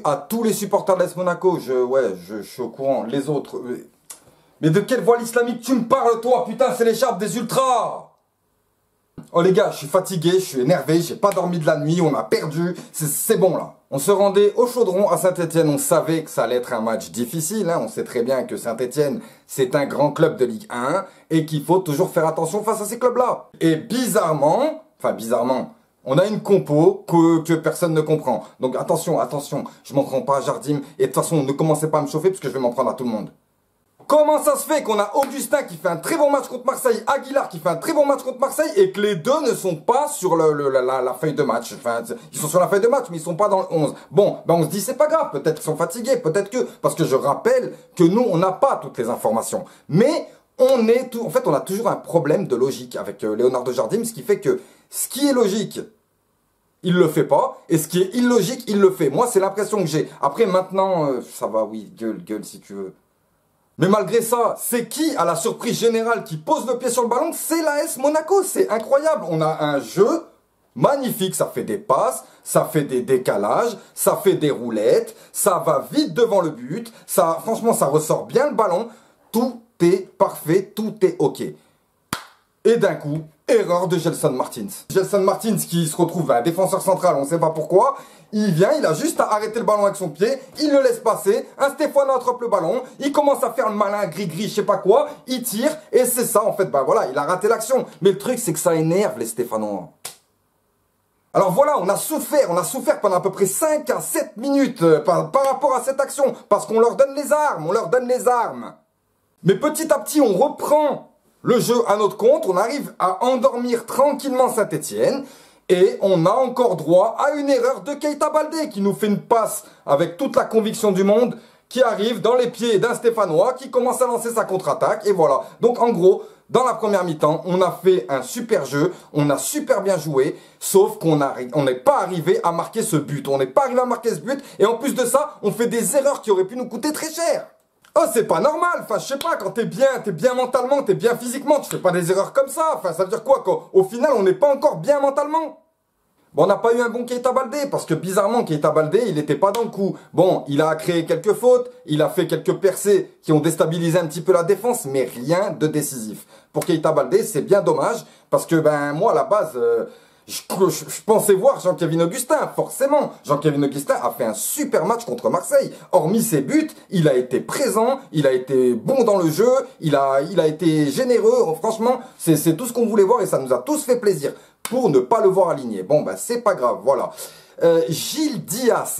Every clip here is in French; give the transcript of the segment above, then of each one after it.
à tous les supporters de l'AS Monaco. Je suis au courant. Les autres... Mais de quelle voile islamique tu me parles, toi? Putain, c'est l'écharpe des ultras. Oh les gars, je suis fatigué, je suis énervé, j'ai pas dormi de la nuit, on a perdu, c'est bon là. On se rendait au Chaudron à Saint-Etienne, on savait que ça allait être un match difficile, hein. On sait très bien que Saint-Etienne, c'est un grand club de Ligue 1 et qu'il faut toujours faire attention face à ces clubs-là. Et bizarrement, on a une compo que personne ne comprend. Donc attention, je m'en prends pas à Jardim et de toute façon, ne commencez pas à me chauffer parce que je vais m'en prendre à tout le monde. Comment ça se fait qu'on a Augustin qui fait un très bon match contre Marseille, Aguilar qui fait un très bon match contre Marseille et que les deux ne sont pas sur la feuille de match? Enfin, ils sont sur la feuille de match mais ils sont pas dans le 11. Bon, ben on se dit c'est pas grave, peut-être qu'ils sont fatigués, peut-être que... Parce que je rappelle que nous, on n'a pas toutes les informations. Mais on a toujours un problème de logique avec Leonardo Jardim, ce qui fait que ce qui est logique, il le fait pas, et ce qui est illogique, il le fait. Moi, c'est l'impression que j'ai. Après, maintenant, ça va, oui, gueule si tu veux. Mais malgré ça, c'est qui à la surprise générale qui pose le pied sur le ballon? C'est l'AS Monaco, c'est incroyable. On a un jeu magnifique, ça fait des passes, ça fait des décalages, ça fait des roulettes, ça va vite devant le but, franchement ça ressort bien le ballon, tout est parfait, tout est ok. Et d'un coup, erreur de Gelson Martins. Gelson Martins qui se retrouve un défenseur central, on ne sait pas pourquoi. Il vient, il a juste à arrêter le ballon avec son pied, il le laisse passer, un Stéphano attrape le ballon, il commence à faire le malin, gris-gris, je sais pas quoi, il tire, et c'est ça en fait, ben voilà, il a raté l'action. Mais le truc c'est que ça énerve les Stéphanois. Alors voilà, on a souffert pendant à peu près 5 à 7 minutes par rapport à cette action, parce qu'on leur donne les armes, Mais petit à petit, on reprend le jeu à notre compte, on arrive à endormir tranquillement Saint-Etienne, et on a encore droit à une erreur de Keita Baldé, qui nous fait une passe avec toute la conviction du monde, qui arrive dans les pieds d'un Stéphanois, qui commence à lancer sa contre-attaque, et voilà. Donc en gros, dans la première mi-temps, on a fait un super jeu, on a super bien joué, sauf qu'on n'est pas arrivé à marquer ce but. On n'est pas arrivé à marquer ce but, et en plus de ça, on fait des erreurs qui auraient pu nous coûter très cher. Oh, c'est pas normal, enfin, je sais pas, quand t'es bien mentalement, t'es bien physiquement, tu fais pas des erreurs comme ça, enfin, ça veut dire quoi, qu'au final, on n'est pas encore bien mentalement? Bon, on n'a pas eu un bon Keita Baldé, parce que bizarrement, Keita Baldé, il n'était pas dans le coup. Bon, il a créé quelques fautes, il a fait quelques percées qui ont déstabilisé un petit peu la défense, mais rien de décisif. Pour Keita Baldé, c'est bien dommage, parce que, ben, moi, à la base... Je pensais voir Jean-Kevin Augustin, forcément. Jean-Kevin Augustin a fait un super match contre Marseille. Hormis ses buts, il a été présent, il a été bon dans le jeu, il a été généreux. Franchement, c'est tout ce qu'on voulait voir et ça nous a tous fait plaisir. Pour ne pas le voir aligné. Bon, ben c'est pas grave, voilà. Gilles Dias,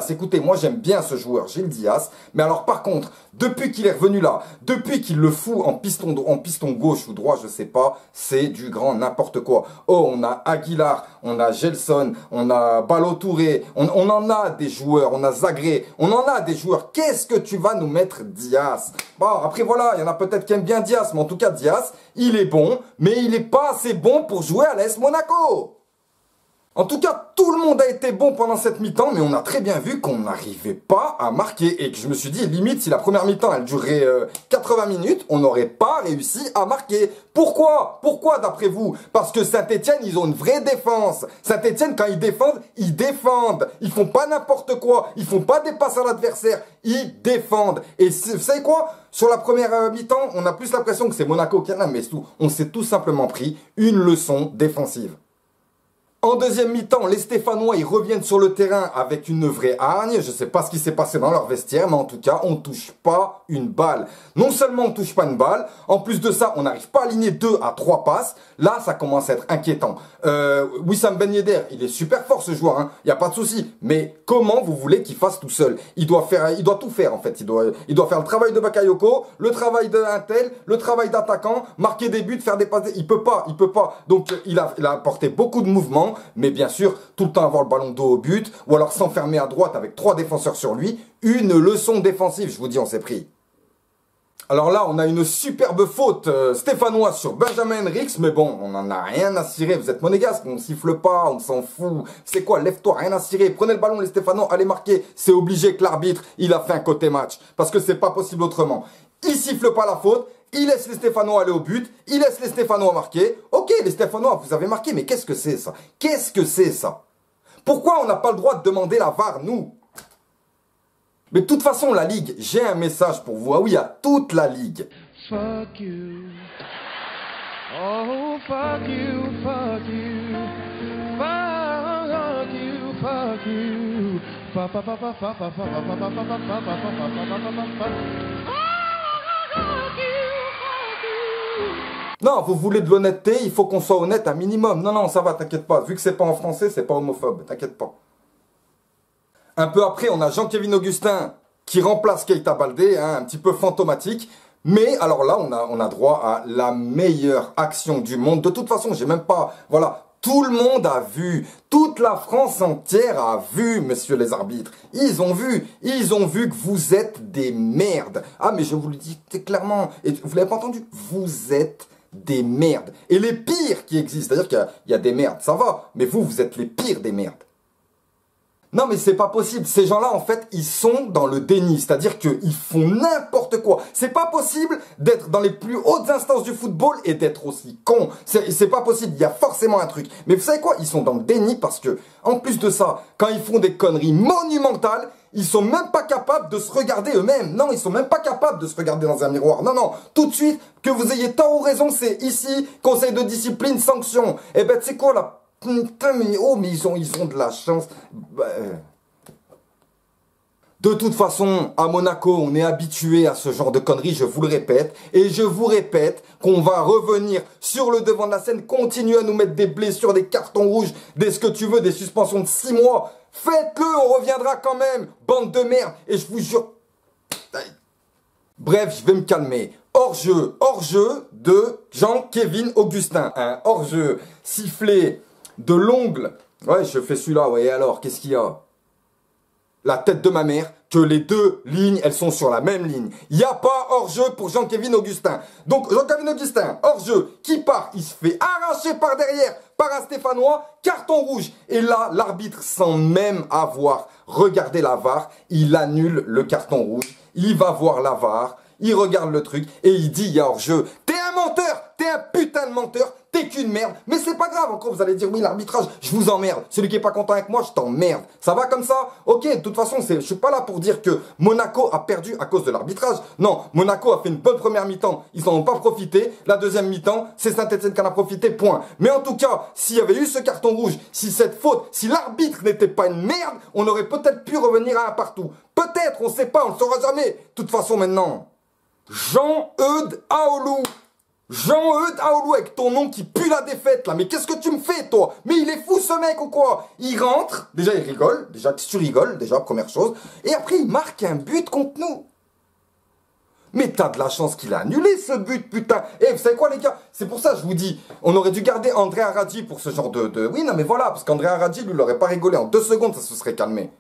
écoutez, moi j'aime bien ce joueur, Gilles Dias, mais alors par contre, depuis qu'il est revenu là, depuis qu'il le fout en piston gauche ou droit, je sais pas, c'est du grand n'importe quoi. Oh, on a Aguilar, on a Gelson, on a Ballo-Touré, on en a des joueurs, on a Zagré, on en a des joueurs. Qu'est-ce que tu vas nous mettre Dias? Bon, après voilà, il y en a peut-être qui aiment bien Dias, mais en tout cas Dias, il est bon, mais il est pas assez bon pour jouer à l'AS Monaco. En tout cas, tout le monde a été bon pendant cette mi-temps, mais on a très bien vu qu'on n'arrivait pas à marquer. Et que je me suis dit, limite, si la première mi-temps, elle durait 80 minutes, on n'aurait pas réussi à marquer. Pourquoi? Pourquoi, d'après vous? Parce que Saint-Etienne, ils ont une vraie défense. Saint-Etienne, quand ils défendent, ils défendent. Ils font pas n'importe quoi. Ils font pas des passes à l'adversaire. Ils défendent. Et vous savez quoi? Sur la première mi-temps, on a plus l'impression que c'est Monaco qui en a, mais on s'est tout simplement pris une leçon défensive. En deuxième mi-temps, les Stéphanois, ils reviennent sur le terrain avec une vraie hargne. Je ne sais pas ce qui s'est passé dans leur vestiaire, mais en tout cas, on ne touche pas une balle. Non seulement on ne touche pas une balle, en plus de ça, on n'arrive pas à aligner 2 à 3 passes. Là, ça commence à être inquiétant. Wissam Ben Yedder, il est super fort ce joueur, hein. Il n'y a pas de souci. Mais comment vous voulez qu'il fasse tout seul? Il doit tout faire en fait. Il doit faire le travail de Bakayoko, le travail d'un tel, le travail d'attaquant, marquer des buts, faire des passes. Il peut pas. Donc il a apporté beaucoup de mouvements. Mais bien sûr, tout le temps avoir le ballon dos au but, ou alors s'enfermer à droite avec 3 défenseurs sur lui, une leçon défensive, je vous dis, on s'est pris. Alors là, on a une superbe faute stéphanoise sur Benjamin Henrichs, mais bon, on n'en a rien à cirer, vous êtes monégasque, on siffle pas, on s'en fout. C'est quoi, lève-toi, rien à cirer, prenez le ballon les Stéphanois, allez marquer. C'est obligé que l'arbitre, il a fait un côté match, parce que c'est pas possible autrement. Il siffle pas la faute, il laisse les Stéphanois aller au but, il laisse les Stéphanois marquer. Ok, les Stéphanois, vous avez marqué, mais qu'est-ce que c'est ça? Qu'est-ce que c'est ça? Pourquoi on n'a pas le droit de demander la VAR, nous? Mais de toute façon, la Ligue, j'ai un message pour vous. Ah oui, à toute la Ligue. Fuck you. Oh, fuck you, fuck you. Fuck you, fuck you. Fuck, fuck, fuck, fuck, fuck, fuck, fuck, fuck, fuck, fuck, fuck, fuck. Non, vous voulez de l'honnêteté, il faut qu'on soit honnête un minimum. Non, non, ça va, t'inquiète pas. Vu que c'est pas en français, c'est pas homophobe. T'inquiète pas. Un peu après, on a Jean-Kévin Augustin qui remplace Keita Baldé, hein, un petit peu fantomatique. Mais alors là, on a droit à la meilleure action du monde. De toute façon, j'ai même pas... Voilà, tout le monde a vu. Toute la France entière a vu, messieurs les arbitres. Ils ont vu que vous êtes des merdes. Ah, mais je vous le dis clairement, et vous l'avez pas entendu, vous êtes des merdes. Et les pires qui existent, c'est-à-dire qu'il y a des merdes, ça va, mais vous êtes les pires des merdes. Non mais c'est pas possible, ces gens-là en fait ils sont dans le déni, c'est-à-dire qu'ils font n'importe quoi. C'est pas possible d'être dans les plus hautes instances du football et d'être aussi con. C'est pas possible, il y a forcément un truc. Mais vous savez quoi, ils sont dans le déni parce que, en plus de ça, quand ils font des conneries monumentales, ils sont même pas capables de se regarder eux-mêmes. Non, ils sont même pas capables de se regarder dans un miroir. Non, non, tout de suite, que vous ayez tort ou raison, c'est ici, conseil de discipline, sanction. Eh ben tu sais quoi là? Putain, mais oh, mais ils ont de la chance. De toute façon, à Monaco, on est habitué à ce genre de conneries, je vous le répète. Et je vous répète qu'on va revenir sur le devant de la scène, continuer à nous mettre des blessures, des cartons rouges, des ce que tu veux, des suspensions de 6 mois. Faites-le, on reviendra quand même, bande de merde. Et je vous jure... Bref, je vais me calmer. Hors-jeu de Jean-Kévin Augustin. Un hors-jeu sifflé de l'ongle. Ouais, je fais celui-là, ouais, et alors, qu'est-ce qu'il y a? La tête de ma mère, que les deux lignes, elles sont sur la même ligne. Il n'y a pas hors-jeu pour Jean-Kévin Augustin. Donc, Jean-Kévin Augustin, hors-jeu, qui part, il se fait arracher par derrière par un Stéphanois, carton rouge. Et là, l'arbitre, sans même avoir regardé la VAR, il annule le carton rouge. Il va voir la VAR, il regarde le truc et il dit, il y a hors-jeu. T'es un menteur, t'es un putain de menteur, t'es qu'une merde. Mais c'est pas grave, encore vous allez dire, oui, l'arbitrage, je vous emmerde. Celui qui est pas content avec moi, je t'emmerde. Ça va comme ça? Ok, de toute façon, je suis pas là pour dire que Monaco a perdu à cause de l'arbitrage. Non, Monaco a fait une bonne première mi-temps, ils n'en ont pas profité. La deuxième mi-temps, c'est Saint-Etienne qui en a profité, point. Mais en tout cas, s'il y avait eu ce carton rouge, si cette faute, si l'arbitre n'était pas une merde, on aurait peut-être pu revenir à un partout. Peut-être, on sait pas, on le saura jamais. De toute façon, maintenant, Jean-Eudes Aoulou. Jean-Eudes Aoulou avec ton nom qui pue la défaite là. Mais qu'est-ce que tu me fais toi? Mais il est fou ce mec ou quoi? Il rentre, déjà il rigole, déjà tu rigoles, déjà première chose. Et après il marque un but contre nous. Mais t'as de la chance qu'il a annulé ce but, putain. Et vous savez quoi les gars? C'est pour ça que je vous dis, on aurait dû garder André Aradji pour ce genre de... Oui non mais voilà, parce qu'André Aradji lui il aurait pas rigolé. En 2 secondes ça se serait calmé.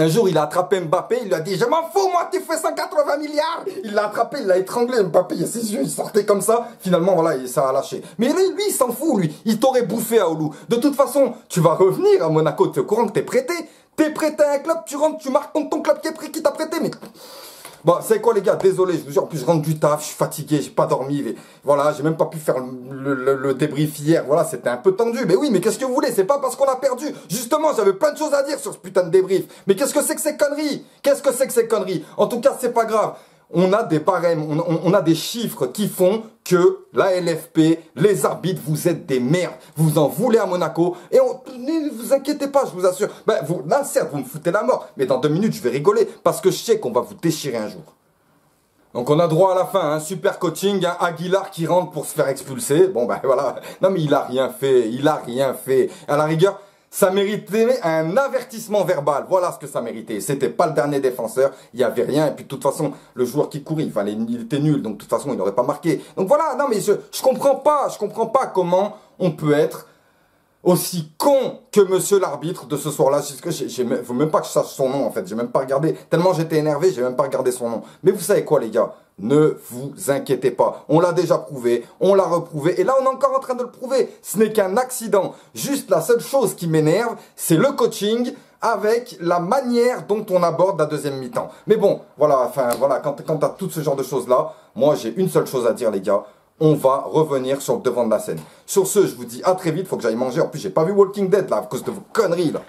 Un jour, il a attrapé Mbappé, il lui a dit « Je m'en fous, moi, tu fais 180 milliards !» Il l'a attrapé, il l'a étranglé, Mbappé, il a ses yeux, il sortait comme ça. Finalement, voilà, ça a lâché. Mais lui, il s'en fout, lui. Il t'aurait bouffé à Oulu. De toute façon, tu vas revenir à Monaco, tu es au courant que t'es prêté. T'es prêté à un club, tu rentres, tu marques contre ton club qui t'a prêté, mais... Bon, c'est quoi les gars, désolé, je vous jure, en plus je rentre du taf, je suis fatigué, j'ai pas dormi, mais voilà, j'ai même pas pu faire le débrief hier, voilà, c'était un peu tendu, mais oui, mais qu'est-ce que vous voulez, c'est pas parce qu'on a perdu, justement, j'avais plein de choses à dire sur ce putain de débrief, mais qu'est-ce que c'est que ces conneries? Qu'est-ce que c'est que ces conneries? En tout cas, c'est pas grave, on a des barèmes, on a des chiffres qui font que la LFP, les arbitres, vous êtes des merdes. Vous en voulez à Monaco. Et ne vous inquiétez pas, je vous assure. Ben, là, certes, vous me foutez la mort. Mais dans 2 minutes, je vais rigoler. Parce que je sais qu'on va vous déchirer un jour. Donc on a droit à la fin, un super coaching, un Aguilar qui rentre pour se faire expulser. Bon ben voilà. Non mais il a rien fait. Il a rien fait. À la rigueur... ça méritait un avertissement verbal. Voilà ce que ça méritait. C'était pas le dernier défenseur. Il n'y avait rien. Et puis de toute façon, le joueur qui courait, il était nul. Donc de toute façon, il n'aurait pas marqué. Donc voilà. Non mais je comprends pas. Je comprends pas comment on peut être aussi con que monsieur l'arbitre de ce soir-là. Faut même pas que je sache son nom en fait. J'ai même pas regardé. Tellement j'étais énervé, j'ai même pas regardé son nom. Mais vous savez quoi les gars? Ne vous inquiétez pas. On l'a déjà prouvé, on l'a reprouvé. Et là on est encore en train de le prouver. Ce n'est qu'un accident. Juste la seule chose qui m'énerve, c'est le coaching avec la manière dont on aborde la deuxième mi-temps. Mais bon, voilà, enfin voilà, quand t'as tout ce genre de choses-là, moi j'ai une seule chose à dire les gars. On va revenir sur le devant de la scène. Sur ce, je vous dis à très vite, faut que j'aille manger. En plus, j'ai pas vu Walking Dead là, à cause de vos conneries là.